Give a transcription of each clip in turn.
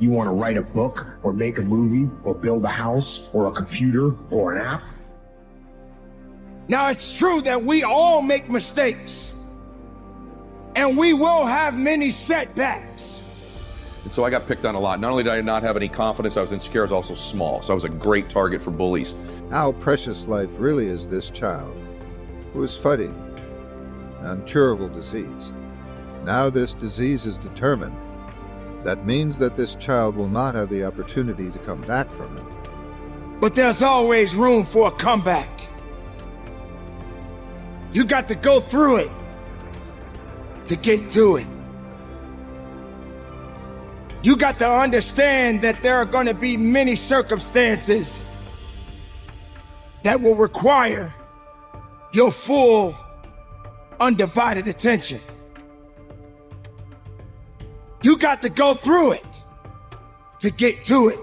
You want to write a book or make a movie or build a house or a computer or an app? Now, it's true that we all make mistakes, and we will have many setbacks. And so I got picked on a lot. Not only did I not have any confidence, I was insecure, I was also small. So I was a great target for bullies. How precious life really is this child who is fighting an incurable disease. Now this disease is determined. That means that this child will not have the opportunity to come back from it. But there's always room for a comeback. You got to go through it to get to it. You got to understand that there are going to be many circumstances that will require your full, undivided attention. You got to go through it to get to it.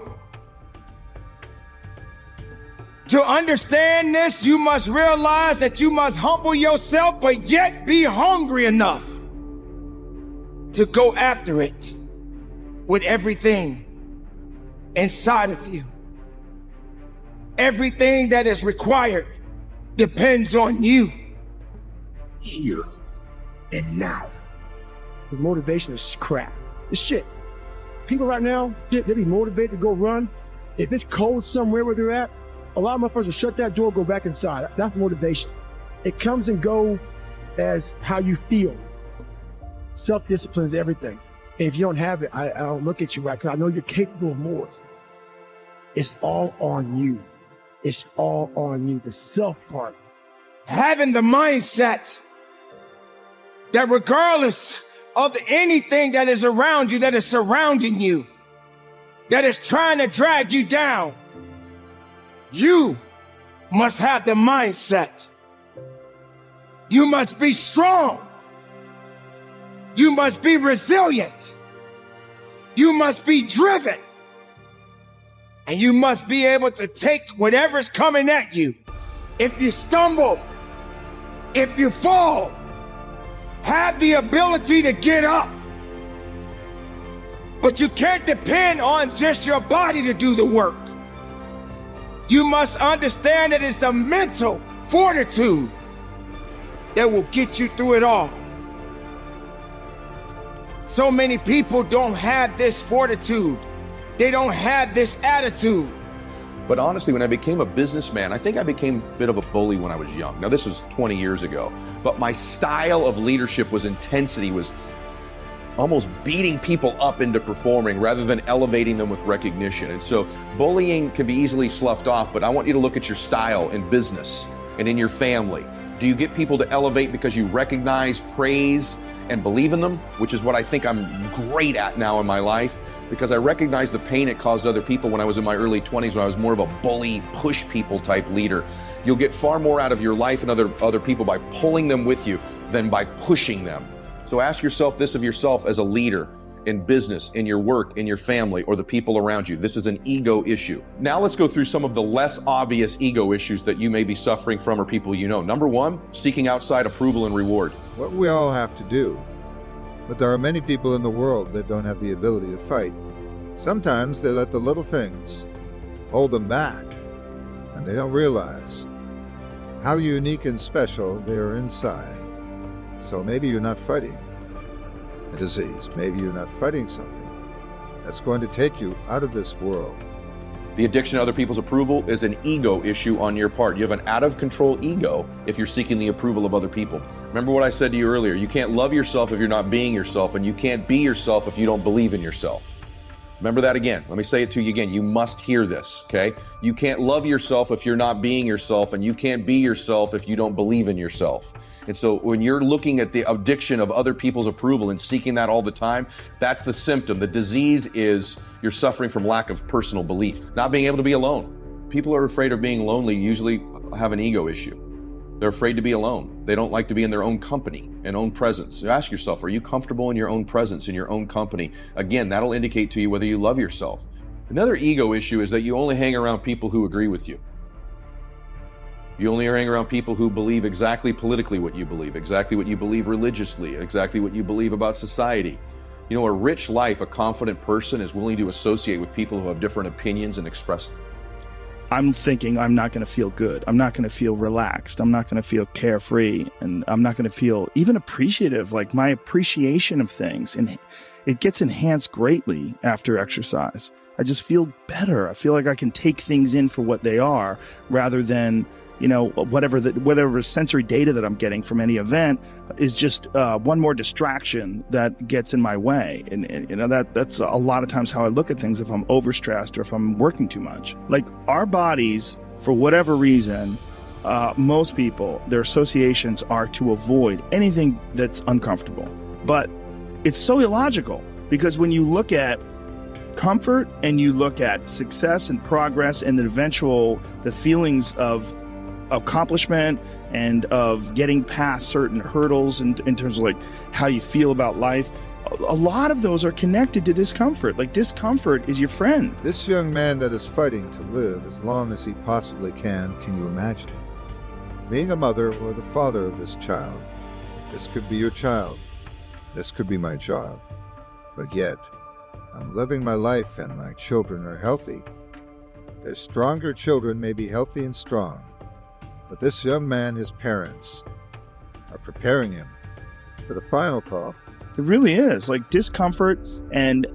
To understand this, you must realize that you must humble yourself, but yet be hungry enough to go after it with everything inside of you. Everything that is required depends on you. Here and now. The motivation is crap. It's shit. People right now, they be motivated to go run. If it's cold somewhere where they're at, a lot of motherfuckers will shut that door, go back inside. That's motivation. It comes and go as how you feel. Self-discipline is everything. And if you don't have it, I don't look at you right, because I know you're capable of more. It's all on you. It's all on you, the self part. Having the mindset that regardless of anything that is around you, that is surrounding you, that is trying to drag you down, you must have the mindset. You must be strong. You must be resilient. You must be driven. And you must be able to take whatever's coming at you. If you stumble, if you fall, have the ability to get up. But you can't depend on just your body to do the work. You must understand that it's a mental fortitude that will get you through it all. So many people don't have this fortitude. They don't have this attitude. But honestly, when I became a businessman, I think I became a bit of a bully when I was young. Now, this was 20 years ago, but my style of leadership was intensity, was almost beating people up into performing rather than elevating them with recognition. And so bullying can be easily sloughed off, but I want you to look at your style in business and in your family. Do you get people to elevate because you recognize, praise, and believe in them, which is what I think I'm great at now in my life, because I recognize the pain it caused other people when I was in my early 20s, when I was more of a bully, push people type leader. You'll get far more out of your life and other people by pulling them with you than by pushing them. So ask yourself this of yourself as a leader in business, in your work, in your family, or the people around you. This is an ego issue. Now let's go through some of the less obvious ego issues that you may be suffering from or people you know. Number one, seeking outside approval and reward. What we all have to do. But there are many people in the world that don't have the ability to fight. Sometimes they let the little things hold them back, and they don't realize how unique and special they are inside. So maybe you're not fighting a disease. Maybe you're not fighting something that's going to take you out of this world. The addiction to other people's approval is an ego issue on your part. You have an out-of-control ego if you're seeking the approval of other people. Remember what I said to you earlier. You can't love yourself if you're not being yourself, and you can't be yourself if you don't believe in yourself. Remember that again. Let me say it to you again. You must hear this, okay? You can't love yourself if you're not being yourself, and you can't be yourself if you don't believe in yourself. And so when you're looking at the addiction of other people's approval and seeking that all the time, that's the symptom. The disease is you're suffering from lack of personal belief, not being able to be alone. People who are afraid of being lonely usually have an ego issue. They're afraid to be alone. They don't like to be in their own company and own presence. So ask yourself, are you comfortable in your own presence, in your own company? Again, that'll indicate to you whether you love yourself. Another ego issue is that you only hang around people who agree with you. You only hang around people who believe exactly politically what you believe, exactly what you believe religiously, exactly what you believe about society. You know, a rich life, a confident person is willing to associate with people who have different opinions and express them. I'm thinking I'm not going to feel good. I'm not going to feel relaxed. I'm not going to feel carefree. And I'm not going to feel even appreciative, like my appreciation of things. And it gets enhanced greatly after exercise. I just feel better. I feel like I can take things in for what they are rather than, you know, whatever sensory data that I'm getting from any event is just one more distraction that gets in my way. And you know, that's a lot of times how I look at things if I'm overstressed or if I'm working too much. Like our bodies, for whatever reason, most people, their associations are to avoid anything that's uncomfortable. But it's so illogical because when you look at comfort and you look at success and progress and the feelings of accomplishment and of getting past certain hurdles in terms of like how you feel about life, a lot of those are connected to discomfort. Like discomfort is your friend. This young man that is fighting to live as long as he possibly can you imagine? Being a mother or the father of this child. This could be your child. This could be my job. But yet, I'm living my life and my children are healthy. Their stronger children may be healthy and strong, but this young man, his parents, are preparing him for the final call. It really is like discomfort and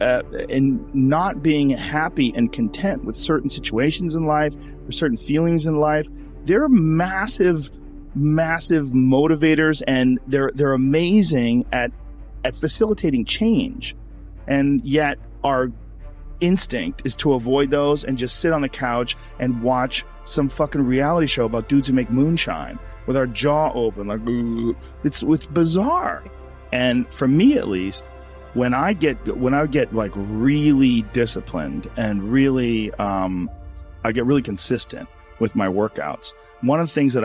not being happy and content with certain situations in life or certain feelings in life. They're massive motivators, and they're amazing at facilitating change. And yet our instinct is to avoid those and just sit on the couch and watch some fucking reality show about dudes who make moonshine with our jaw open, like it's bizarre. And for me, at least, when I get like really disciplined and really, I get really consistent with my workouts. One of the things that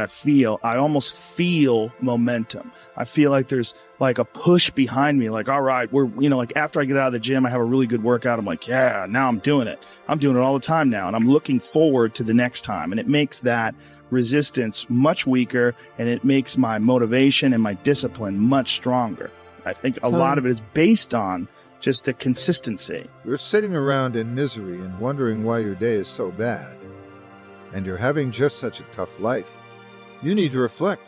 I almost feel momentum. I feel like there's like a push behind me, like, all right, like after I get out of the gym, I have a really good workout. I'm like, yeah, now I'm doing it. I'm doing it all the time now. And I'm looking forward to the next time. And it makes that resistance much weaker, and it makes my motivation and my discipline much stronger. I think a lot of it is based on just the consistency. You're sitting around in misery and wondering why your day is so bad. And you're having just such a tough life. You need to reflect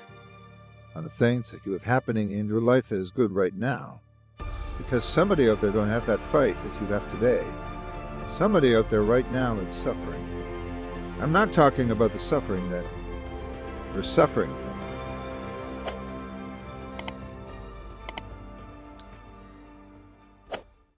on the things that you have happening in your life that is good right now. Because somebody out there don't have that fight that you have today. Somebody out there right now is suffering. I'm not talking about the suffering that you're suffering from.